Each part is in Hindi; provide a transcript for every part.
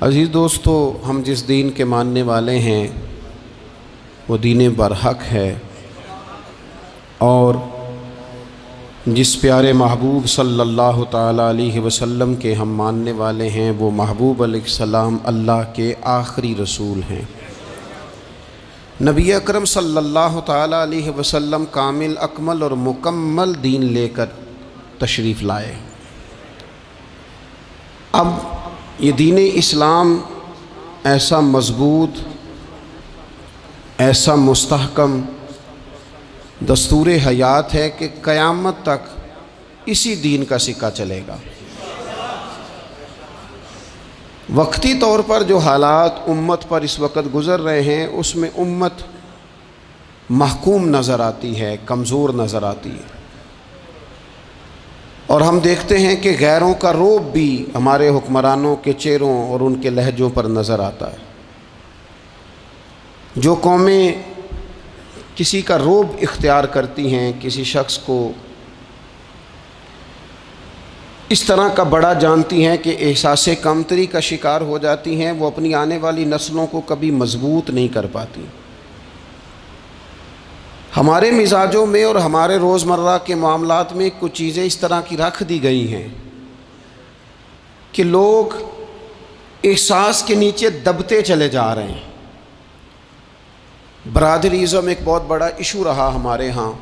अज़ीज़ दोस्तों, हम जिस दीन के मानने वाले हैं वो दीन बरहक है और जिस प्यारे महबूब सल्लल्लाहु ताला अलैहि वसल्लम के हम मानने वाले हैं वो महबूब अलैहिस्सलाम अल्लाह के आखिरी रसूल हैं। नबी अकरम सल्लल्लाहु ताला अलैहि वसल्लम कामिल अकमल और मुकम्मल दीन लेकर तशरीफ़ लाए। अब ये दीन इस्लाम ऐसा मज़बूत, ऐसा मुस्तहकम दस्तूर हयात है कि क़यामत तक इसी दीन का सिक्का चलेगा। वक्ती तौर पर जो हालात उम्मत पर इस वक्त गुज़र रहे हैं उसमें उम्मत महकूम नज़र आती है, कमज़ोर नज़र आती है और हम देखते हैं कि गैरों का रोब भी हमारे हुक्मरानों के चेहरों और उनके लहजों पर नज़र आता है। जो कौमें किसी का रोब इख्तियार करती हैं, किसी शख्स को इस तरह का बड़ा जानती हैं कि एहसास कमतरी का शिकार हो जाती हैं, वो अपनी आने वाली नस्लों को कभी मजबूत नहीं कर पाती। हमारे मिजाजों में और हमारे रोज़मर्रा के मामलात में कुछ चीज़ें इस तरह की रख दी गई हैं कि लोग एहसास के नीचे दबते चले जा रहे हैं। बरादरीज़म एक बहुत बड़ा इशू रहा हमारे यहाँ।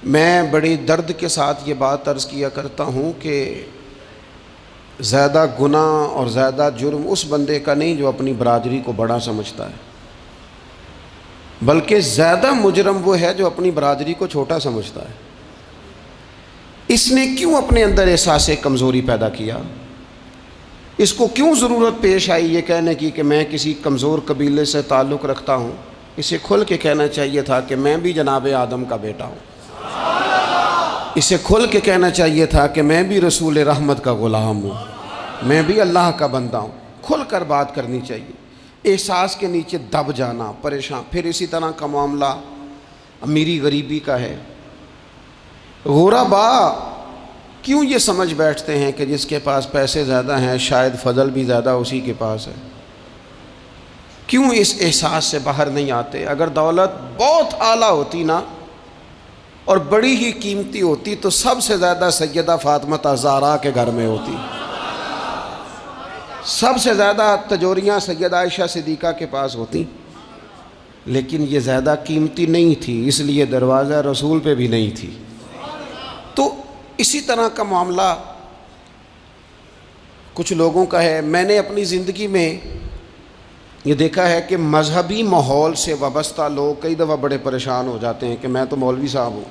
मैं बड़ी दर्द के साथ ये बात अर्ज़ किया करता हूँ कि ज़्यादा गुनाह और ज़्यादा जुर्म उस बंदे का नहीं जो अपनी बरादरी को बड़ा समझता है, बल्कि ज़्यादा मुजरम वो है जो अपनी बरादरी को छोटा समझता है। इसने क्यों अपने अंदर एहसास कमज़ोरी पैदा किया? इसको क्यों ज़रूरत पेश आई ये कहने की कि मैं किसी कमज़ोर कबीले से ताल्लुक़ रखता हूँ? इसे खुल के कहना चाहिए था कि मैं भी जनाब आदम का बेटा हूँ। इसे खुल के कहना चाहिए था कि मैं भी रसूल रहमत का ग़ुलाम हूँ, मैं भी अल्लाह का बंदा हूँ। खुल कर बात करनी चाहिए। एहसास के नीचे दब जाना, परेशान। फिर इसी तरह का मामला अमीरी गरीबी का है। गुरबा क्यों ये समझ बैठते हैं कि जिसके पास पैसे ज़्यादा हैं शायद फ़ज़ल भी ज़्यादा उसी के पास है? क्यों इस एहसास से बाहर नहीं आते? अगर दौलत बहुत आला होती ना और बड़ी ही कीमती होती तो सबसे ज़्यादा सैयदा फ़ातिमा ज़हरा के घर में होती, सबसे ज़्यादा तजोरियाँ सैयदा आयशा सिद्दीक़ा के पास होती, लेकिन ये ज़्यादा कीमती नहीं थी, इसलिए दरवाज़ा रसूल पे भी नहीं थी। तो इसी तरह का मामला कुछ लोगों का है। मैंने अपनी ज़िंदगी में ये देखा है कि मजहबी माहौल से वाबस्ता लोग कई दफ़ा बड़े परेशान हो जाते हैं कि मैं तो मौलवी साहब हूँ,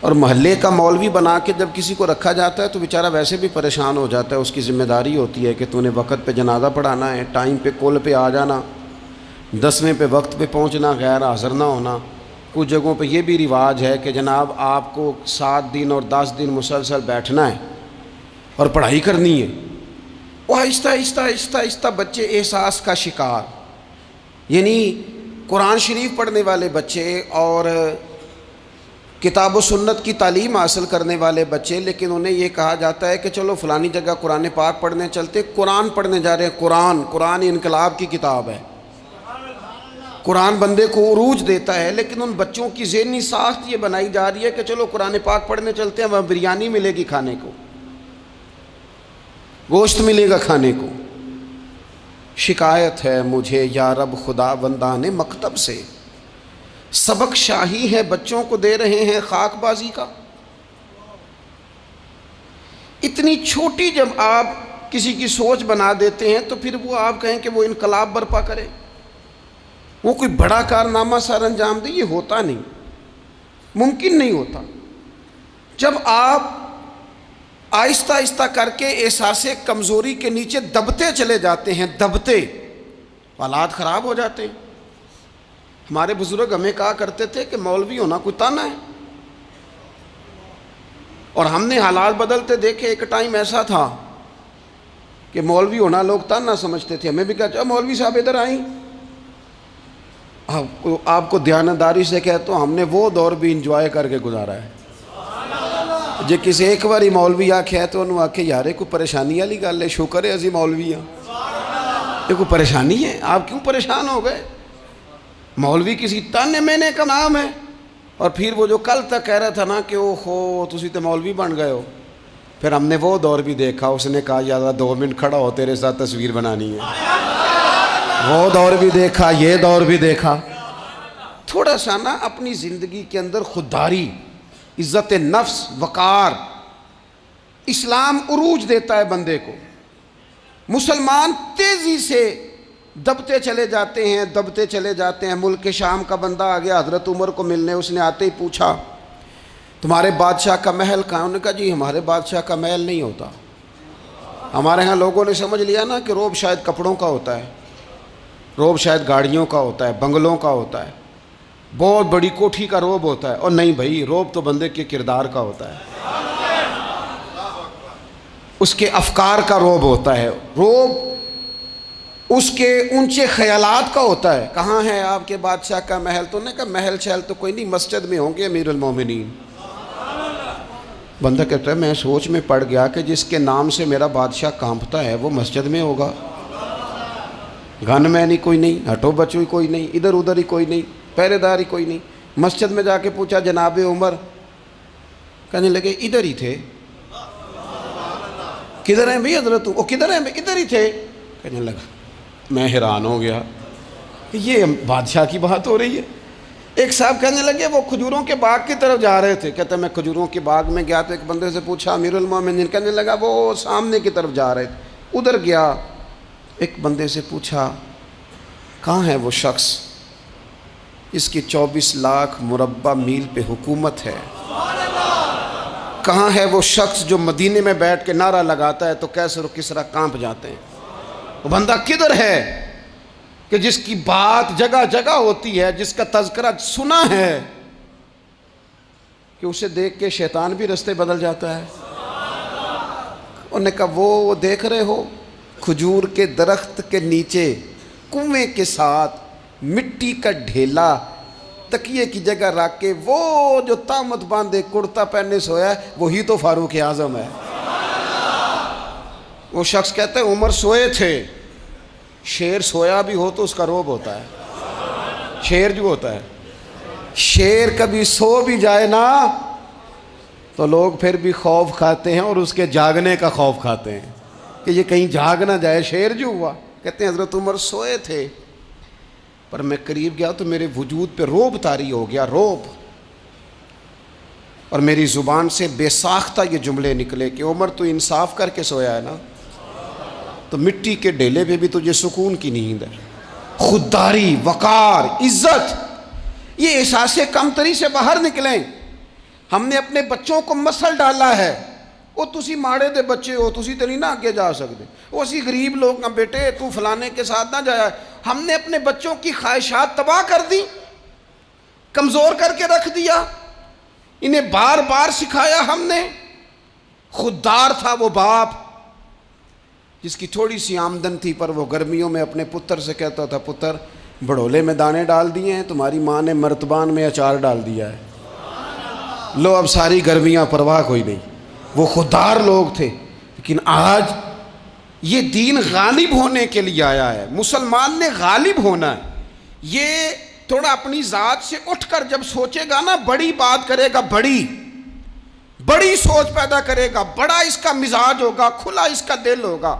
और महल्ले का मौलवी बना के जब किसी को रखा जाता है तो बेचारा वैसे भी परेशान हो जाता है। उसकी ज़िम्मेदारी होती है कि तूने वक्त पे जनाजा पढ़ाना है, टाइम पे कोल पे आ जाना, 10वें पे वक्त पे पहुँचना, गैर हाज़िर ना होना। कुछ जगहों पे ये भी रिवाज है कि जनाब आपको 7 दिन और 10 दिन मुसलसल बैठना है और पढ़ाई करनी है। वो आहिस्ता आहिस्ता आहिस्ता आहिस्ता बच्चे एहसास का शिकार, यानी कुरान शरीफ पढ़ने वाले बच्चे और किताब व सुन्नत की तालीम हासिल करने वाले बच्चे, लेकिन उन्हें ये कहा जाता है कि चलो फ़लानी जगह कुरान पाक पढ़ने चलते, कुरान पढ़ने जा रहे हैं। कुरान इनकलाब की किताब है, कुरान बंदे को उरूज देता है, लेकिन उन बच्चों की ज़हनी साख्त ये बनाई जा रही है कि चलो कुरान पाक पढ़ने चलते हैं, वहाँ बिरयानी मिलेगी खाने को, गोश्त मिलेगा खाने को। शिकायत है मुझे या रब खुदा बंदाने मकतब से, सबक शाही है बच्चों को दे रहे हैं खाकबाजी का। इतनी छोटी जब आप किसी की सोच बना देते हैं तो फिर वो आप कहें कि वो इनकलाब बर्पा करे, वो कोई बड़ा कारनामा सर अंजाम दे, ये होता नहीं, मुमकिन नहीं होता। जब आप आहिस्ता आहिस्ता करके एहसास कमज़ोरी के नीचे दबते चले जाते हैं, दबते, हालात ख़राब हो जाते हैं। हमारे बुज़ुर्ग हमें कहा करते थे कि मौलवी होना कोई ताना है, और हमने हालात बदलते देखे। एक टाइम ऐसा था कि मौलवी होना लोग ताना समझते थे। हमें भी कहा मौलवी साहब इधर आई, आपको ध्यानदारी से कहता हूँ हमने वो दौर भी इंजॉय करके गुजारा है जे किसी एक बारी मौलवी आख्या तो उन्होंने आखे यार कोई परेशानी वाली गल है, शुक्र है असी मौलवी हाँ, ये कोई परेशानी है, आप क्यों परेशान हो गए? मौलवी किसी ताने मैंने का नाम है। और फिर वो जो कल तक कह रहा था ना कि ओहो तुसी तो मौलवी बन गए हो, फिर हमने वो दौर भी देखा, उसने कहा यार 2 मिनट खड़ा हो तेरे साथ तस्वीर बनानी है, वो दौर भी देखा, ये दौर भी देखा। थोड़ा सा ना अपनी ज़िंदगी के अंदर खुददारी, इज़्ज़त नफ्स, वक़ार, इस्लाम उरूज देता है बंदे को। मुसलमान तेज़ी से दबते चले जाते हैं, दबते चले जाते हैं। मुल्क के शाम का बंदा आ गया हज़रत उमर को मिलने, उसने आते ही पूछा तुम्हारे बादशाह का महल कहाँ? उन्होंने कहा जी हमारे बादशाह का महल नहीं होता, हमारे यहाँ लोगों ने समझ लिया ना कि रोब शायद कपड़ों का होता है, रोब शायद गाड़ियों का होता है, बंगलों का होता है, बहुत बड़ी कोठी का रोब होता है। और नहीं भाई, रोब तो बंदे के किरदार का होता है, उसके अफकार का रोब होता है, रोब उसके ऊंचे ख्यालात का होता है। कहाँ है आपके बादशाह का महल? तो उन्होंने कहा महल शहल तो कोई नहीं, मस्जिद में होंगे अमीरुल मोमिनीन। बंदा कहता है मैं सोच में पड़ गया कि जिसके नाम से मेरा बादशाह कांपता है वो मस्जिद में होगा। गन मैन ही कोई नहीं, हटो बचो ही कोई नहीं, इधर उधर ही कोई नहीं, पहरेदार ही कोई नहीं। मस्जिद में जाके पूछा जनाब उमर, कहने लगे इधर ही थे। किधर हैं भाई हजरत? वो किधर हैं भाई? इधर ही थे। कहने लगा, मैं हैरान हो गया कि ये बादशाह की बात हो रही है। एक साहब कहने लगे वो खजूरों के बाग की तरफ जा रहे थे, कहते मैं खजूरों के बाग में गया तो एक बंदे से पूछा अमीरुल मोमिनीन, कहने लगा वो सामने की तरफ जा रहे थे, उधर गया। एक बंदे से पूछा कहाँ है वो शख्स इसकी 24 लाख मुरब्बा मील पे हुकूमत है? कहाँ है वो शख्स जो मदीने में बैठ के नारा लगाता है तो कैसर और किसरा कांप जाते हैं? वो बंदा किधर है कि जिसकी बात जगह जगह होती है, जिसका तज़किरा सुना है कि उसे देख के शैतान भी रास्ते बदल जाता है। उन्होंने कहा वो देख रहे हो खजूर के दरख्त के नीचे कुएं के साथ मिट्टी का ढेला तकिए की जगह रख के वो जो तामत बांधे कुर्ता पहने सोया है वही तो फारूक आजम है। वो शख्स कहते हैं उमर सोए थे। शेर सोया भी हो तो उसका रोब होता है। शेर जो होता है, शेर कभी सो भी जाए ना तो लोग फिर भी खौफ खाते हैं और उसके जागने का खौफ खाते हैं कि ये कहीं जाग ना जाए। शेर जो हुआ, कहते हैं हज़रत उमर सोए थे पर मैं करीब गया तो मेरे वजूद पे रोब तारी हो गया, रोब। और मेरी ज़ुबान से बेसाख्ता ये जुमले निकले कि उमर तू इंसाफ करके सोया है ना, तो मिट्टी के ढेले पे भी तुझे सुकून की नींद है। खुददारी, वक़ार, इज़्ज़त, ये एहसास कमतरी से बाहर निकलें। हमने अपने बच्चों को मसल डाला है, वो तुसी माड़े दे बच्चे हो, तुसी तो नहीं ना आगे जा सकते, वो असी गरीब लोग ना बेटे तू फलाने के साथ ना जाया। हमने अपने बच्चों की ख्वाहिशात तबाह कर दी, कमज़ोर करके रख दिया, इन्हें बार बार सिखाया हमने। खुददार था वो बाप जिसकी थोड़ी सी आमदन थी पर वो गर्मियों में अपने पुत्र से कहता था पुत्र बड़ोले में दाने डाल दिए हैं, तुम्हारी माँ ने मर्तबान में अचार डाल दिया है, लो अब सारी गर्मियाँ परवाह कोई नहीं। वो खुददार लोग थे। लेकिन आज ये दीन गालिब होने के लिए आया है, मुसलमान ने गालिब होना है। ये थोड़ा अपनी ज़ात से उठकर जब सोचेगा ना, बड़ी बात करेगा, बड़ी बड़ी सोच पैदा करेगा, बड़ा इसका मिजाज होगा, खुला इसका दिल होगा,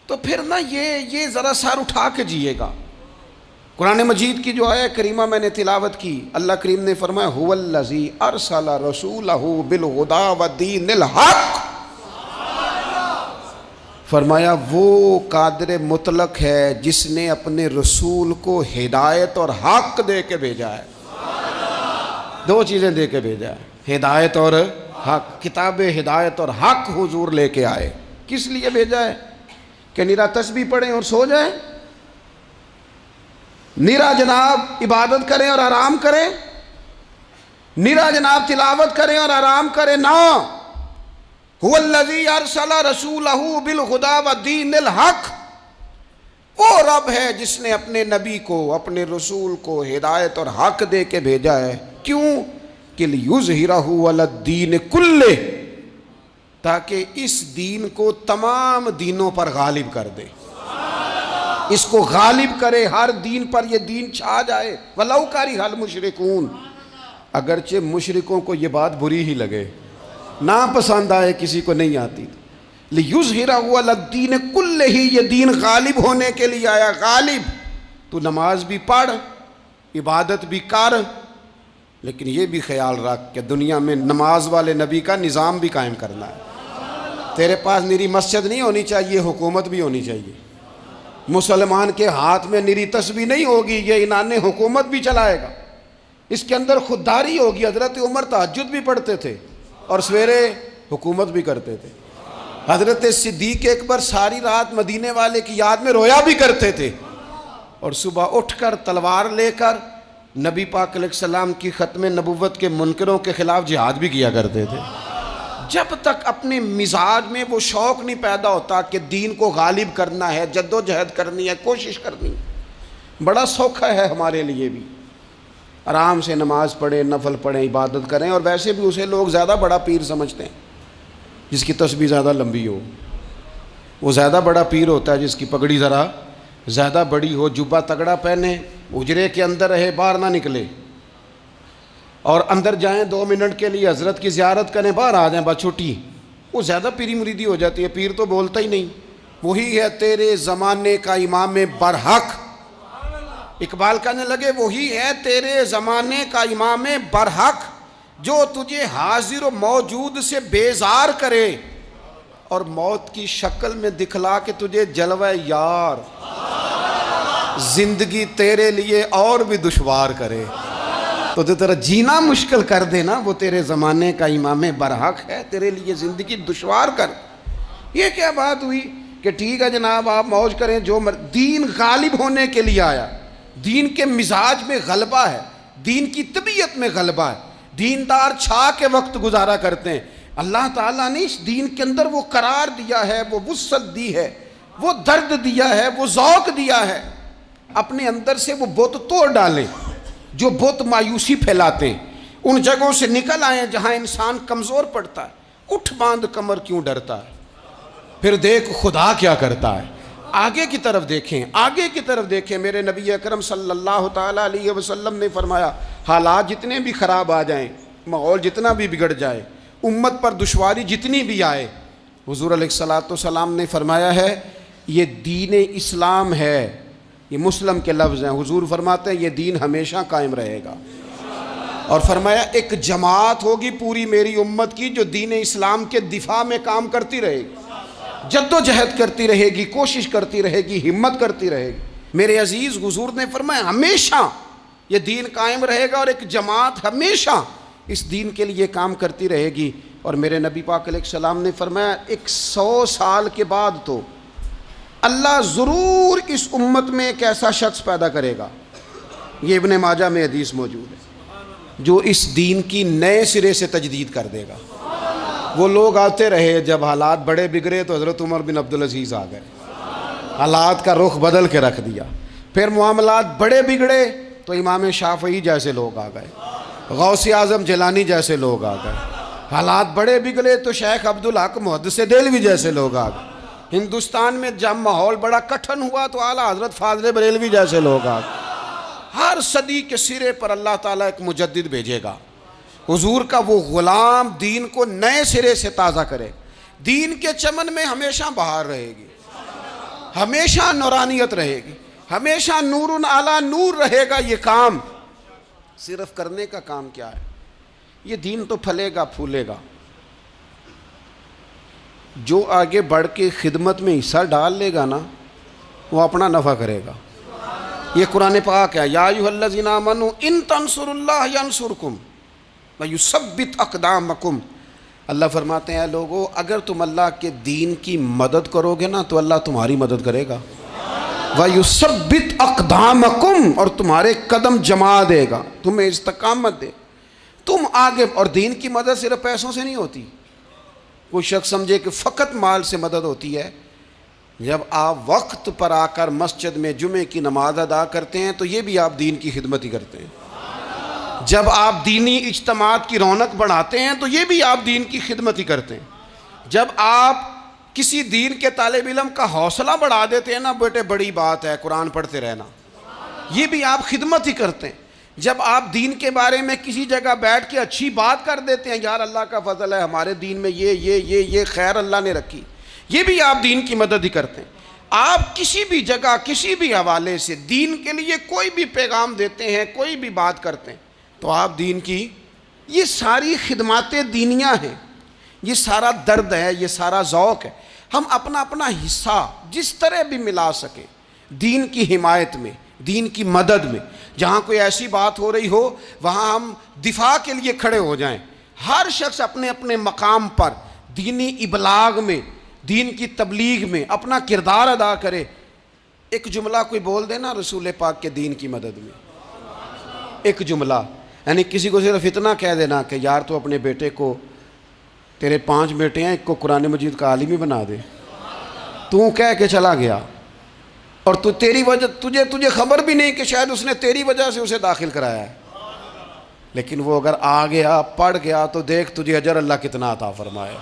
तो फिर ना ये ज़रा सर उठा के जिएगा। कुरान मजीद की जो आयत करीमा मैंने तिलावत की, अल्लाह करीम ने फरमाया हुवल्लज़ी अरसला रसूलहू बिलहुदा व दीनिल हक़, फरमाया वो कादिर मुतलक है जिसने अपने रसूल को हिदायत और हक़ दे के भेजा है। दो चीज़ें दे के भेजा है, हिदायत और हक़। किताब हिदायत और हक़ हुजूर लेके आए। किस लिए भेजा है? कि निरा तस्बीह पढ़ें और सो जाएं, निरा जनाब इबादत करें और आराम करें, निरा जनाब तिलावत करें और आराम करें ना। हुवल्लज़ी अरसला रसूलहू बिलहुदा व दीनिल हक़, वो रब है जिसने अपने नबी को, अपने रसूल को हिदायत और हक़ दे के भेजा है। क्यों? कि लियुज़हिरहु अलद्दीन कुल्ले, ताकि इस दीन को तमाम दीनों पर गालिब कर दे, इसको गालिब करे, हर दीन पर ये दीन छा जाए। वलौ करिहल मुशरिकून, अगरचे मुशरिकों को ये बात बुरी ही लगे, ना पसंद आए, किसी को नहीं आती। लियुज़हिरहु अलद्दीन कुल्ले, ही ये दीन गालिब होने के लिए आया। गालिब, तू नमाज भी पढ़, इबादत भी कर, लेकिन ये भी ख्याल रख कि दुनिया में नमाज वाले नबी का निज़ाम भी कायम करना है। तेरे पास निरी मस्जिद नहीं होनी चाहिए, हुकूमत भी होनी चाहिए। मुसलमान के हाथ में निरी तस्बीह नहीं होगी, ये इनाने हुकूमत भी चलाएगा। इसके अंदर खुददारी होगी। हज़रत उमर तहज्जुद भी पढ़ते थे और सवेरे हुकूमत भी करते थे। हज़रत सिद्दीक़ अकबर सारी रात मदीने वाले की याद में रोया भी करते थे और सुबह उठकर तलवार लेकर नबी पाक अलैहिस्सलाम की ख़त्म नबुव्वत के मुनकरों के ख़िलाफ़ जिहाद भी किया करते थे। जब तक अपने मिजाज में वो शौक़ नहीं पैदा होता कि दीन को गालिब करना है, जद्दोजहद करनी है, कोशिश करनी है। बड़ा सौखा है हमारे लिए भी, आराम से नमाज पढ़ें, नफल पढ़ें, इबादत करें। और वैसे भी उसे लोग ज़्यादा बड़ा पीर समझते हैं जिसकी तस्बीह ज़्यादा लंबी हो। वो ज़्यादा बड़ा पीर होता है जिसकी पगड़ी ज़रा ज़्यादा बड़ी हो, जुब्बा तगड़ा पहने, उजरे के अंदर रहे, बाहर ना निकले, और अंदर जाएं 2 मिनट के लिए हज़रत की ज़ियारत करें, बाहर आ जाएं, बस छुट्टी। वो ज़्यादा पीरी मुरीदी हो जाती है। पीर तो बोलता ही नहीं। वही है तेरे ज़माने का इमाम बरहक। इकबाल कहने लगे वही है तेरे ज़माने का इमाम बरहक, जो तुझे हाजिर व मौजूद से बेजार करे और मौत की शक्ल में दिखला के तुझे जलवा यार, जिंदगी तेरे लिए और भी दुश्वार करे। तो जो तेरा जीना मुश्किल कर देना, वो तेरे ज़माने का इमाम बरहक है, तेरे लिए ज़िंदगी दुश्वार कर। ये क्या बात हुई कि ठीक है जनाब आप मौज करें जो दीन गालिब होने के लिए आया। दीन के मिजाज में गलबा है, दीन की तबीयत में गलबा है। दीनदार छा के वक्त गुजारा करते हैं। अल्लाह ताला ने इस दीन के अंदर वो करार दिया है, वो वुस्सत दी है, वो दर्द दिया है, वो ज़ौक़ दिया है। अपने अंदर से वो बुत तोड़ डालें जो बुत मायूसी फैलाते हैं। उन जगहों से निकल आए जहाँ इंसान कमज़ोर पड़ता है। उठ बांध कमर क्यों डरता है, फिर देख खुदा क्या करता है। आगे की तरफ देखें, आगे की तरफ देखें। मेरे नबी अकरम सल्लल्लाहु ताला अलैहि वसल्लम ने फरमाया, हालात जितने भी ख़राब आ जाएं, माहौल जितना भी बिगड़ जाए, उम्मत पर दुश्वारी जितनी भी आए, हुज़ूर अलैहिस्सलातु वस्सलाम ने फरमाया है ये दीन इस्लाम है। ये मुस्लिम के लफ्ज़ हैं। हुज़ूर फरमाते हैं ये दीन हमेशा कायम रहेगा। और फरमाया एक जमात होगी पूरी मेरी उम्मत की जो दीन इस्लाम के दिफा में काम करती रहेगी, जद्दोजहद करती रहेगी, कोशिश करती रहेगी, हिम्मत करती रहेगी। मेरे अजीज़, हुज़ूर ने फरमाया हमेशा ये दीन कायम रहेगा और एक जमात हमेशा इस दीन के लिए काम करती रहेगी। और मेरे नबी पाक अलैहिस्सलाम ने फरमाया 100 साल के बाद तो अल्लाह ज़रूर इस उम्मत में एक ऐसा शख्स पैदा करेगा, ये इब्ने माजा में हदीस मौजूद है, जो इस दीन की नए सिरे से तजदीद कर देगा। वो लोग आते रहे, जब हालात बड़े बिगड़े तो हज़रत उमर बिन अब्दुल अज़ीज़ आ गए, हालात का रुख बदल के रख दिया। फिर मामलात बड़े बिगड़े तो इमाम शाफ़ई जैसे लोग आ गए, गौसे आज़म जिलानी जैसे लोग आ गए। हालात बड़े बिगड़े तो शेख अब्दुल हक मुहद्दिस देलवी जैसे लोग आ गए। हिंदुस्तान में जब माहौल बड़ा कठिन हुआ तो आला हज़रत फाज़िल बरेलवी जैसे लोग आ गए। हर सदी के सिरे पर अल्लाह ताला एक मुजद्दिद भेजेगा, हुजूर का वो ग़ुलाम दीन को नए सिरे से ताज़ा करे। दीन के चमन में हमेशा बहार रहेगी, हमेशा नूरानियत रहेगी, हमेशा नूरुन आला नूर रहेगा। ये काम सिर्फ करने का काम क्या है, ये दीन तो फलेगा फूलेगा। जो आगे बढ़ के खिदमत में हिस्सा डाल लेगा ना, वो अपना नफ़ा करेगा। ये कुरान पाक है, या अय्युहल्लज़ीना आमनू इन तंसुरुल्लाह यंसुरकुम व युसब्बित अक़दामकुम। अल्लाह फरमाते हैं लोगों, अगर तुम अल्लाह के दीन की मदद करोगे ना तो अल्लाह तुम्हारी मदद करेगा। व युसब्बित अक़दामकुम, और तुम्हारे कदम जमा देगा, तुम्हें इस्तिक़ामत दे, तुम आगे। और दीन की मदद सिर्फ पैसों से नहीं होती। कोई शख्स समझे कि फ़कत माल से मदद होती है। जब आप वक्त पर आकर मस्जिद में जुमे की नमाज अदा करते हैं तो ये भी आप दीन की खिदमत ही करते हैं। जब आप दीनी इज्तमात की रौनक बढ़ाते हैं तो ये भी आप दीन की खिदमत ही करते हैं। जब आप किसी दीन के तालिब इल्म का हौसला बढ़ा देते हैं ना, बेटे बड़ी बात है कुरान पढ़ते रहना, ये भी आप खिदमत ही करते हैं। जब आप दीन के बारे में किसी जगह बैठ के अच्छी बात कर देते हैं, यार अल्लाह का फजल है हमारे दीन में ये खैर अल्लाह ने रखी, ये भी आप दीन की मदद ही करते हैं। आप किसी भी जगह किसी भी हवाले से दीन के लिए कोई भी पैगाम देते हैं, कोई भी बात करते हैं, तो आप दीन की ये सारी खिदमतें दीनियाँ हैं, ये सारा दर्द है, ये सारा ज़ौक़ है। हम अपना अपना हिस्सा जिस तरह भी मिला सकें दीन की हिमायत में, दीन की मदद में। जहाँ कोई ऐसी बात हो रही हो वहाँ हम दिफा के लिए खड़े हो जाएं। हर शख्स अपने अपने मकाम पर दीनी इबलाग में, दीन की तबलीग में अपना किरदार अदा करे। एक जुमला कोई बोल देना रसूल पाक के दीन की मदद में, एक जुमला, यानी किसी को सिर्फ इतना कह देना कि यार तो अपने बेटे को, तेरे 5 बेटे हैं, एक को कुरान मजीद का आलिम ही बना दे। तू कह के चला गया और तू तेरी वजह तुझे खबर भी नहीं कि शायद उसने तेरी वजह से उसे दाखिल कराया है, लेकिन वो अगर आ गया पढ़ गया तो देख तुझे अजर अल्लाह कितना अता फरमाए।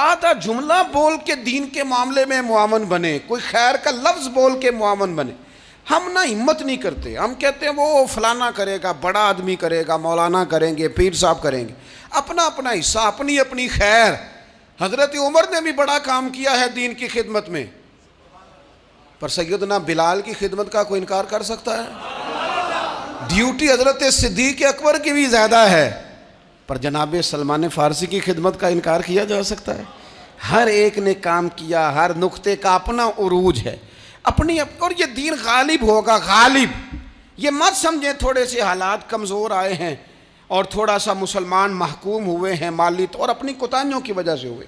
आधा जुमला बोल के दीन के मामले में मुआवन बने, कोई खैर का लफ्ज़ बोल के मुआवन बने। हम ना हिम्मत नहीं करते, हम कहते हैं वो फलाना करेगा, बड़ा आदमी करेगा, मौलाना करेंगे, पीर साहब करेंगे। अपना अपना हिस्सा, अपनी अपनी खैर। हज़रत उमर ने भी बड़ा काम किया है दीन की खिदमत में, पर सैयदना बिलाल की खिदमत का कोई इनकार कर सकता है? ड्यूटी हज़रत सिद्दीक़ अकबर की भी ज़्यादा है, पर जनाब सलमान फ़ारसी की खिदमत का इनकार किया जा सकता है? हर एक ने काम किया, हर नुक्ते का अपना उरूज है, अपनी। और ये दीन गालिब होगा, गालिब। ये मत समझें थोड़े से हालात कमज़ोर आए हैं और थोड़ा सा मुसलमान महकूम हुए हैं माली और अपनी कोताहियों की वजह से हुए,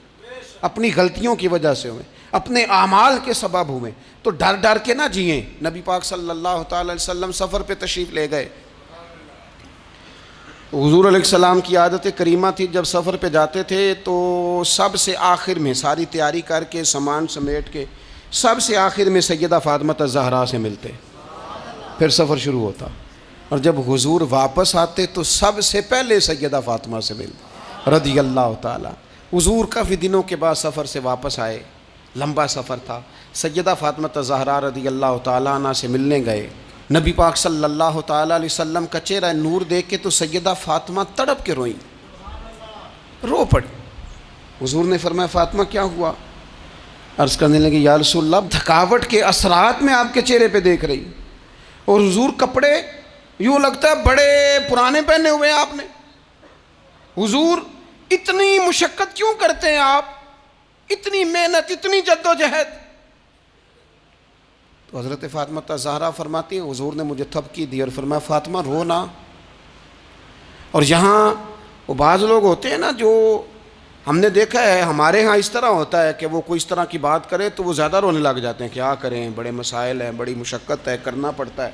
अपनी गलतियों की वजह से हुए, अपने आमाल के सबब हुए, तो डर डर के ना जिए। नबी पाक सल्लल्लाहु अलैहि वसल्लम सफ़र पे तशरीफ़ ले गए। हुज़ूर अलैहिस्सलाम की आदत करीमा थी, जब सफ़र पे जाते थे तो सबसे आखिर में सारी तैयारी करके सामान समेट के सबसे आखिर में सैयदा फ़ातिमा ज़हरा से मिलते, फिर सफ़र शुरू होता। और जब हुज़ूर वापस आते तो सबसे पहले सैयदा फ़ातिमा से मिलते रज़ी अल्लाह ताला। हुज़ूर काफ़ी दिनों के बाद सफ़र से वापस आए, लंबा सफ़र था। सैयदा फ़ातिमा ज़हरा रज़ी अल्लाह ताला अन्हा से मिलने गए। नबी पाक सल्लल्लाहु ताला अलैहि वसल्लम का चेहरा नूर देख के तो सैयदा फ़ातिमा तड़प के रोईं, रो पड़ी। हुज़ूर ने फरमाया फ़ातिमा क्या हुआ? अर्ज़ करने लगी या रसूलल्लाह, थकावट के असरात में आपके चेहरे पे देख रही, और हुज़ूर कपड़े यूँ लगता है बड़े पुराने पहने हुए हैं आपने। हुज़ूर इतनी मुशक्क़त क्यों करते हैं आप, इतनी मेहनत, इतनी जद्दोजहद? तो हज़रत फ़ातिमा ज़हरा फरमाती हैं हुज़ूर ने मुझे थपकी दी और फरमाया फ़ातिमा रो ना। और यहाँ वो बाज़ लोग होते हैं ना, जो हमने देखा है हमारे यहाँ इस तरह होता है कि वो कोई इस तरह की बात करे तो वो ज़्यादा रोने लग जाते हैं, क्या करें, बड़े मसाइल हैं, बड़ी मुशक्क़त है, करना पड़ता है,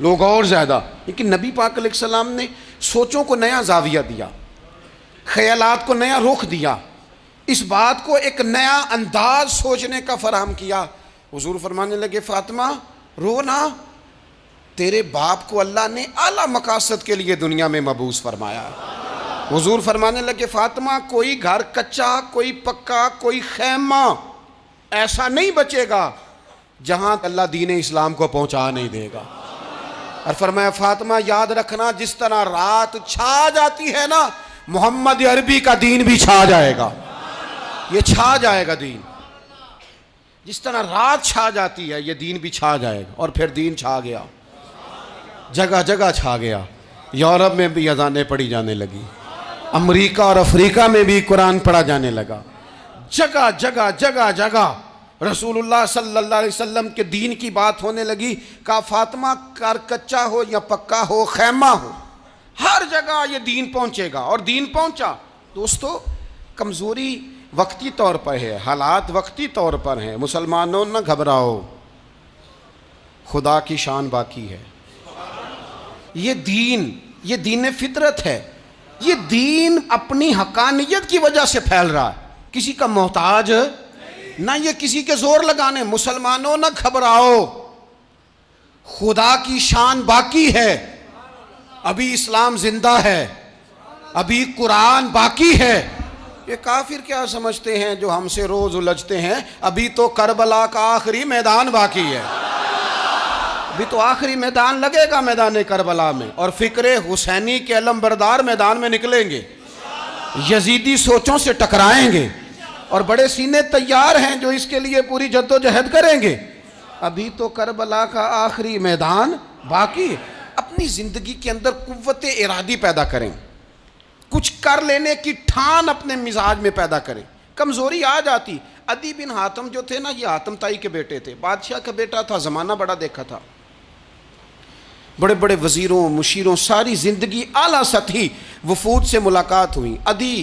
लोग और ज़्यादा। लेकिन नबी पाक अलैहिस्सलाम ने सोचों को नया जाविया दिया, ख़यालात को नया रुख दिया, इस बात को एक नया अंदाज सोचने का फराहम किया। हुज़ूर फरमाने लगे फ़ातिमा रो ना, तेरे बाप को अल्लाह ने आला मकासद के लिए दुनिया में मबूस फरमाया। हुज़ूर फरमाने लगे फ़ातिमा कोई घर कच्चा, कोई पक्का, कोई खैमा ऐसा नहीं बचेगा जहाँ अल्लाह दीन इस्लाम को पहुँचा नहीं देगा। और फरमाया फ़ातिमा याद रखना, जिस तरह रात छा जाती है ना, मोहम्मद अरबी का दीन भी छा जाएगा, ये छा जाएगा दीन। जिस तरह रात छा जाती है ये दीन भी छा जाएगा। और फिर दीन छा गया, जगह जगह छा गया। यूरोप में भी अज़ानें पढ़ी जाने लगी, अमेरिका और अफ्रीका में भी कुरान पढ़ा जाने लगा, जगह जगह जगह जगह रसूलुल्लाह सल्लल्लाहु अलैहि वसल्लम के दीन की बात होने लगी। कहा फ़ातिमा कार कच्चा हो या पक्का हो, खैमा हो, हर जगह ये दीन पहुँचेगा। और दीन पहुँचा। दोस्तों कमज़ोरी वक्ती तौर पर है, हालात वक्ती तौर पर हैं। मुसलमानों न घबराओ, खुदा की शान बाकी है। ये दीन फितरत है। ये दीन अपनी हकानियत की वजह से फैल रहा है, किसी का मोहताज ना, ये किसी के जोर लगाने। मुसलमानों न घबराओ, खुदा की शान बाकी है। अभी इस्लाम जिंदा है, अभी कुरान बाकी है। ये काफिर क्या समझते हैं जो हमसे रोज उलझते हैं, अभी तो करबला का आखिरी मैदान बाकी है, अभी तो आखिरी मैदान लगेगा मैदान करबला में, और फिक्रे हुसैनी के अलमबरदार मैदान में निकलेंगे, यजीदी सोचों से टकराएंगे, और बड़े सीने तैयार हैं जो इसके लिए पूरी जद्दोजहद करेंगे। अभी तो करबला का आखिरी मैदान बाकी है। अपनी जिंदगी के अंदर कुव्वते इरादी पैदा करें, कुछ कर लेने की ठान अपने मिजाज में पैदा करें। कमजोरी आ जाती। अदी बिन हातम जो थे ना, ये हातम ताई के बेटे थे, बादशाह का बेटा था, जमाना बड़ा देखा था, बड़े बड़े वजीरों मुशीरों, सारी जिंदगी आला सतही वफूद से मुलाकात हुई। अदी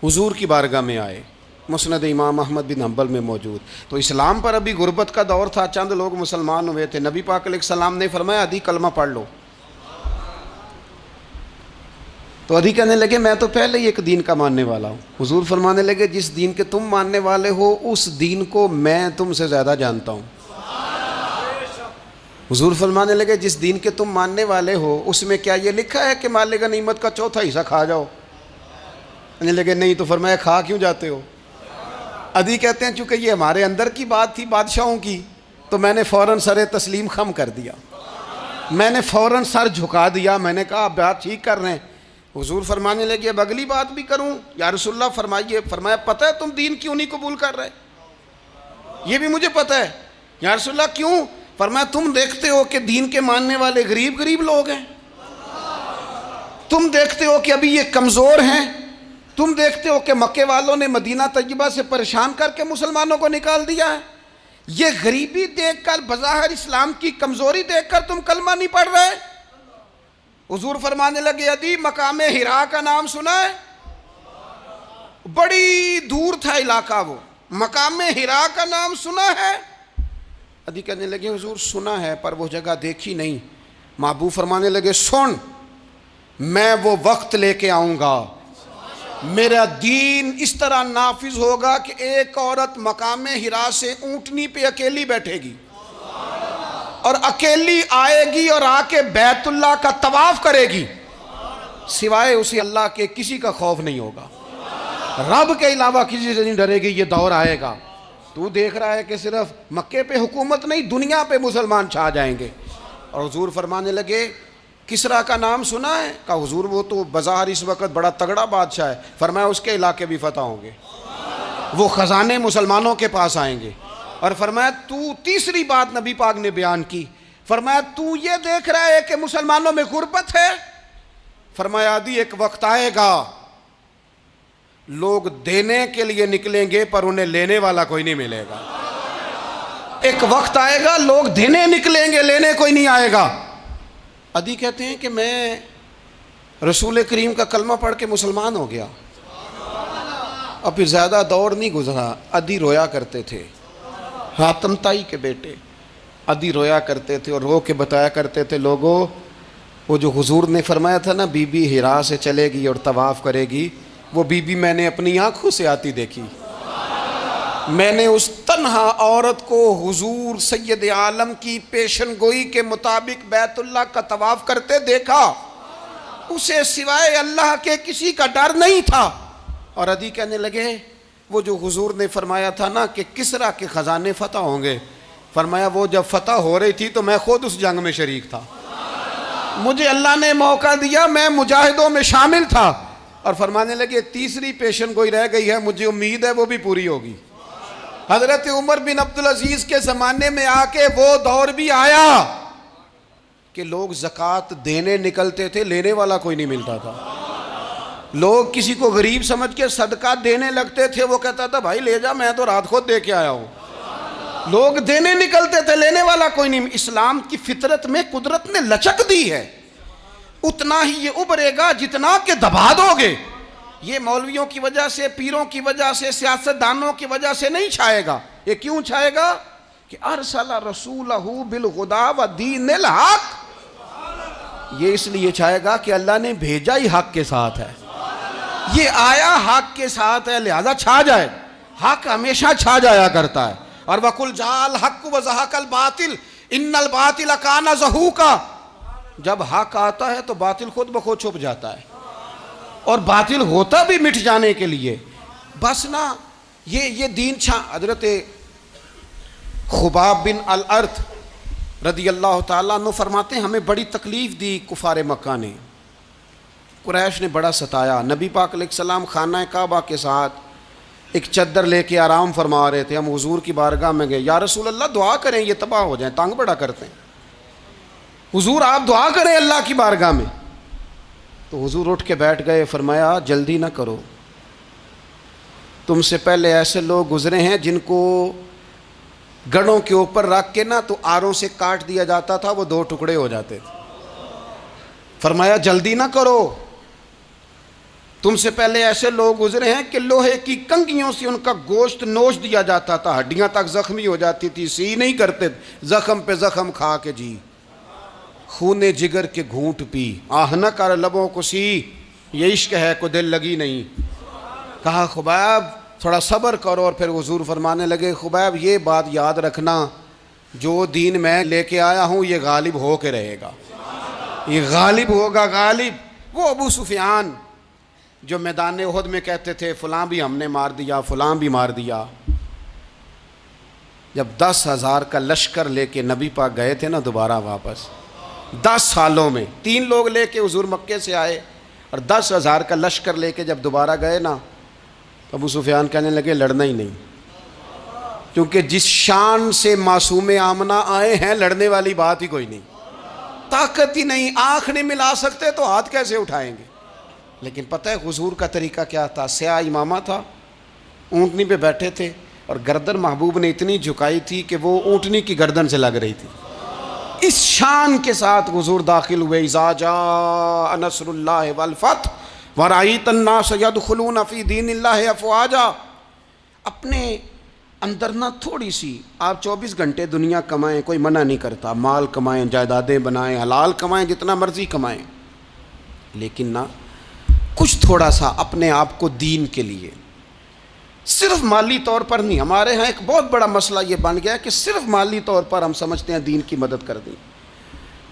हुजूर की बारगाह में आए, मुस्नद इमाम अहमद बिन हम्बल में मौजूद। तो इस्लाम पर अभी गुर्बत का दौर था, चंद लोग मुसलमान हुए थे। नबी पाक अलैहिस्सलाम ने फरमाया अदी कलमा पढ़ लो। तो अदी कहने लगे मैं तो पहले ही एक दीन का मानने वाला हूँ। हुजूर फरमाने लगे जिस दीन के तुम मानने वाले हो उस दीन को मैं तुमसे ज़्यादा जानता हूँ। हुजूर फरमाने लगे जिस दीन के तुम मानने वाले हो उसमें क्या ये लिखा है कि माले गनीमत का चौथा हिस्सा खा जाओ? कहने लगे नहीं। तो फरमाया खा क्यों जाते हो? अदी कहते हैं चूँकि ये हमारे अंदर की बात थी बादशाहों की, तो मैंने फ़ौरन सर तस्लीम खम कर दिया, मैंने फ़ौरन सर झुका दिया। मैंने कहा आप बात ठीक कर रहे हैं। हुजूर फरमाने लगे अब अगली बात भी करूं या रसूलुल्लाह फरमाइए। फरमाया पता है तुम दीन क्यों नहीं कबूल कर रहे? ये भी मुझे पता है। या रसूलुल्लाह क्यों? फरमाया तुम देखते हो कि दीन के मानने वाले गरीब गरीब लोग हैं, तुम देखते हो कि अभी ये कमज़ोर हैं, तुम देखते हो कि मक्के वालों ने मदीना तैयबा से परेशान करके मुसलमानों को निकाल दिया है। ये गरीबी देखकर, बज़ाहिर इस्लाम की कमज़ोरी देखकर तुम कलमा नहीं पढ़ रहे। हुजूर फरमाने लगे अदी मकामे हिरा का नाम सुना है? बड़ी दूर था इलाका वो, मकामे हिरा का नाम सुना है? अदी कहने लगे हुजूर सुना है पर वो जगह देखी नहीं। महबूब फरमाने लगे सुन, मैं वो वक्त लेके आऊँगा, मेरा दीन इस तरह नाफिज होगा कि एक औरत मकामे हिरा से ऊँटनी पे अकेली बैठेगी और अकेली आएगी और आके बैतुल्लाह का तवाफ करेगी, सिवाय उसे अल्लाह के किसी का खौफ नहीं होगा, रब के अलावा किसी से नहीं डरेगी। ये दौर आएगा। तू देख रहा है कि सिर्फ मक्के पे हुकूमत नहीं, दुनिया पे मुसलमान छा जाएंगे। और हुजूर फरमाने लगे किसरा का नाम सुना है? कहा हुजूर वो तो बाजार इस वक्त बड़ा तगड़ा बादशाह है। फरमाया उसके इलाके भी फतह होंगे, वो ख़जाने मुसलमानों के पास आएंगे। और फरमाया तू तीसरी बात नबी पाक ने बयान की, फरमाया तू ये देख रहा है कि मुसलमानों में गुर्बत है? फरमाया आदि एक वक्त आएगा लोग देने के लिए निकलेंगे पर उन्हें लेने वाला कोई नहीं मिलेगा। एक वक्त आएगा लोग देने निकलेंगे, लेने कोई नहीं आएगा। अदी कहते हैं कि मैं रसूल करीम का कलमा पढ़ के मुसलमान हो गया। अब फिर ज़्यादा दौर नहीं गुजरा, अदी रोया करते थे, हातम ताई के बेटे अदी रोया करते थे और रो के बताया करते थे लोगों वो जो हुजूर ने फरमाया था ना बीबी हिरा से चलेगी और तवाफ़ करेगी, वो बीबी मैंने अपनी आँखों से आती देखी। मैंने उस तन्हा औरत को हुजूर सैयद आलम की पेशन गोई के मुताबिक बैतुल्लाह का तवाफ़ करते देखा, उसे सिवाय अल्लाह के किसी का डर नहीं था। और अदी कहने लगे वो जो हुजूर ने फरमाया था ना कि किसरा के ख़जाने फ़तह होंगे, फरमाया वो जब फ़तह हो रही थी तो मैं खुद उस जंग में शरीक था, मुझे अल्लाह ने मौका दिया, मैं मुजाहिदों में शामिल था। और फरमाने लगे तीसरी पेशन गोई रह गई है, मुझे उम्मीद है वो भी पूरी होगी। हज़रत उमर बिन अब्दुल अजीज़ के ज़माने में आके वो दौर भी आया कि लोग ज़कात देने निकलते थे, लेने वाला कोई नहीं मिलता था। लोग किसी को गरीब समझ के सदका देने लगते थे, वो कहता था भाई ले जा, मैं तो रात खुद दे के आया हूँ। लोग देने निकलते थे, लेने वाला कोई नहीं। इस्लाम की फितरत में कुदरत ने लचक दी है, उतना ही ये उभरेगा जितना के दबा दोगे। ये मौलवियों की वजह से, पीरों की वजह से, सियासतदानों की वजह से नहीं छाएगा। ये क्यों छाएगा कि अरसला रसूलहू बिलहुदा व दीनिल हक, ये इसलिए छाएगा कि अल्लाह ने भेजा ही हक के साथ है, ये आया हक के साथ है, लिहाजा छा जाए। हक हमेशा छा जाया करता है। और वकुल जाल हक व ज़हकल बातिल इन्नल बातिल काना ज़हूका, जब हक आता है तो बातिल खुद ब खुद छुप जाता है, और बातिल होता भी मिट जाने के लिए। बस ना ये दीन हजरत खुबाब बिन अल अर्थ रदी अल्लाह ताला अन्हु फरमाते हैं, हमें बड़ी तकलीफ़ दी कुफार मक्का ने, कुरैश ने बड़ा सताया। नबी पाक अलैहिस्सलाम खाना काबा के साथ एक चद्दर लेके आराम फरमा रहे थे। हम हुजूर की बारगाह में गए, या रसूल अल्लाह दुआ करें ये तबाह हो जाए, तंग बड़ा करते हैं, हुजूर आप दुआ करें अल्लाह की बारगाह में। तो हुजूर उठ के बैठ गए, फरमाया जल्दी ना करो, तुमसे पहले ऐसे लोग गुजरे हैं जिनको गढ़ों के ऊपर रख के ना तो आरों से काट दिया जाता था, वो 2 टुकड़े हो जाते थे। फरमाया जल्दी ना करो, तुमसे पहले ऐसे लोग गुजरे हैं कि लोहे की कंगियों से उनका गोश्त नोच दिया जाता था, हड्डियां तक जख्मी हो जाती थी, सी नहीं करते, जख्म पे जख्म खा के जी, खूने जिगर के घूंट पी, आह न कर लबों को सी, ये इश्क है को दिल लगी नहीं। कहा खुबैब थोड़ा सब्र करो, और फिर हुजूर फरमाने लगे, खुबैब ये बात याद रखना, जो दीन मैं लेके आया हूँ ये गालिब हो के रहेगा, ये गालिब होगा, गालिब। वो अबू सुफियान जो मैदान उहद में कहते थे फ़लाँ भी हमने मार दिया, फ़लाँ भी मार दिया, जब 10,000 का लश्कर लेके नबी पाक गए थे ना दोबारा वापस, 10 सालों में 3 लोग लेके हुजूर मक्के से आए, और 10,000 का लश्कर लेके जब दोबारा गए ना, तो अबू सुफियान कहने लगे लड़ना ही नहीं, क्योंकि जिस शान से मासूम आमना आए हैं लड़ने वाली बात ही कोई नहीं, ताकत ही नहीं, आँख नहीं मिला सकते तो हाथ कैसे उठाएंगे। लेकिन पता है हुजूर का तरीका क्या था, स्याह इमामा था, ऊँटनी पे बैठे थे, और गर्दन महबूब ने इतनी झुकाई थी कि वो ऊँटनी की गर्दन से लग रही थी। इस शान के साथ हुजूर दाखिल हुए, इज़ा जाअ नस्रुल्लाहि वल फतह व रअयतन नास यदखुलून फी दीनिल्लाहि अफ़वाजा। अपने अंदर ना थोड़ी सी आप 24 घंटे दुनिया कमाएं, कोई मना नहीं करता, माल कमाएं, जायदादें बनाएं, हलाल कमाएं, जितना मर्जी कमाएं, लेकिन ना कुछ थोड़ा सा अपने आप को दीन के लिए, सिर्फ माली तौर पर नहीं। हमारे यहाँ एक बहुत बड़ा मसला ये बन गया है कि सिर्फ माली तौर पर हम समझते हैं दीन की मदद कर दी।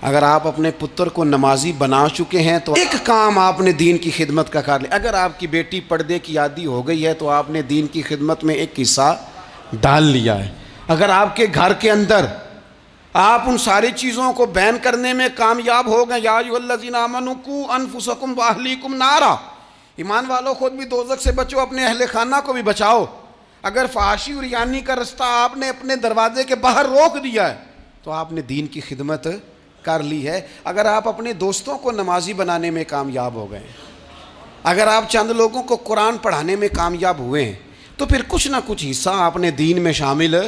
अगर आप अपने पुत्र को नमाजी बना चुके हैं तो एक काम आपने दीन की खिदमत का कर लिया। अगर आपकी बेटी पर्दे की आदी हो गई है तो आपने दीन की खिदमत में एक हिस्सा डाल लिया है। अगर आपके घर के अंदर आप उन सारी चीज़ों को बैन करने में कामयाब हो गए, या अय्युहल्लज़ीना आमनू कू अनफुसकुम व अहलीकुम नारा, ईमान वालों खुद भी दोज़ख से बचो, अपने अहले खाना को भी बचाओ। अगर फाहशी और यानी का रास्ता आपने अपने दरवाजे के बाहर रोक दिया है तो आपने दीन की खिदमत कर ली है। अगर आप अपने दोस्तों को नमाजी बनाने में कामयाब हो गए, अगर आप चंद लोगों को कुरान पढ़ाने में कामयाब हुए हैं, तो फिर कुछ ना कुछ हिस्सा आपने दीन में शामिल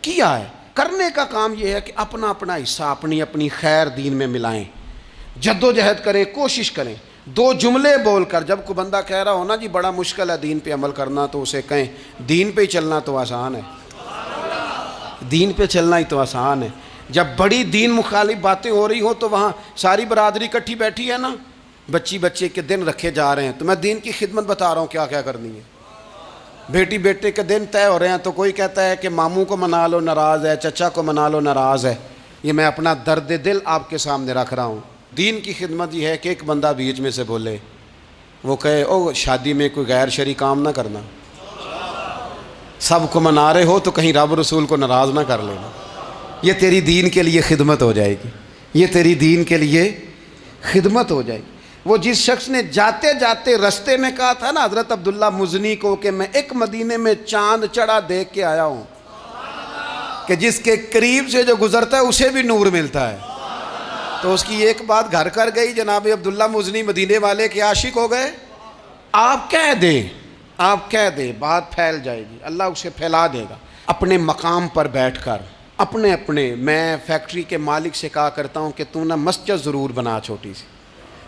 किया है। करने का काम यह है कि अपना अपना हिस्सा, अपनी अपनी खैर दीन में मिलाएं, जद्दोजहद करें, कोशिश करें। 2 जुमले बोलकर, जब कोई बंदा कह रहा हो ना जी बड़ा मुश्किल है दीन पे अमल करना, तो उसे कहें दीन पे ही चलना तो आसान है, दीन पे चलना ही तो आसान है। जब बड़ी दीन मुखालिफ बातें हो रही हो तो वहाँ सारी बरादरी इकट्ठी बैठी है ना, बच्चे के दिन रखे जा रहे हैं, तो मैं दीन की खिदमत बता रहा हूँ क्या क्या करनी है। बेटी बेटे के दिन तय हो रहे हैं तो कोई कहता है कि मामू को मना लो नाराज़ है, चचा को मना लो नाराज़ है। ये मैं अपना दर्द दिल आपके सामने रख रहा हूँ। दीन की खिदमत ये है कि एक बंदा बीच में से बोले, वो कहे ओ शादी में कोई गैर शरी काम ना करना, सबको मना रहे हो तो कहीं रब रसूल को नाराज़ ना कर लेना। ये तेरी दीन के लिए खिदमत हो जाएगी, ये तेरी दीन के लिए खिदमत हो जाएगी। वो जिस शख्स ने जाते जाते रास्ते में कहा था ना हज़रत अब्दुल्ला मुज़नी को कि मैं एक मदीने में चांद चढ़ा देख के आया हूँ, कि जिसके करीब से जो गुज़रता है उसे भी नूर मिलता है, तो उसकी एक बात घर कर गई, जनाब अब्दुल्ला मुज़नी मदीने वाले के आशिक हो गए। आप कह दें, आप कह दें, बात फैल जाएगी, अल्लाह उसे फैला देगा। अपने मकाम पर बैठकर अपने अपने, मैं फैक्ट्री के मालिक से कहा करता हूँ कि तू ना मस्जिद ज़रूर बना छोटी सी,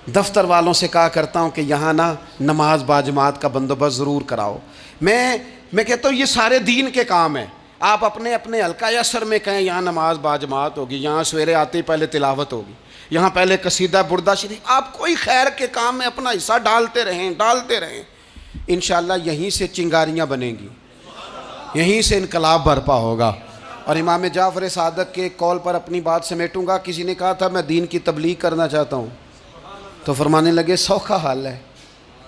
दफ्तर वालों से कहा करता हूँ कि यहाँ ना नमाज बाजमात का बंदोबस्त ज़रूर कराओ। मैं कहता हूँ ये सारे दीन के काम हैं। आप अपने अपने हल्का या असर में कहें यहाँ नमाज बाजमात होगी, यहाँ सवेरे आते ही पहले तिलावत होगी, यहाँ पहले कसीदा बुर्दा शरीफ, आप कोई खैर के काम में अपना हिस्सा डालते रहें। इंशाअल्लाह यहीं से चिंगारियाँ बनेंगी, यहीं से इनकलाब बरपा होगा, और इमाम जाफ़र सादक के कौल पर अपनी बात समेटूंगा। किसी ने कहा था मैं दीन की तबलीग करना चाहता हूँ, तो फरमाने लगे सौखा हाल है,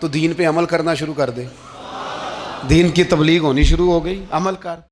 तो दीन पे अमल करना शुरू कर दे। दीन की तबलीग होनी शुरू हो गई, अमल कर।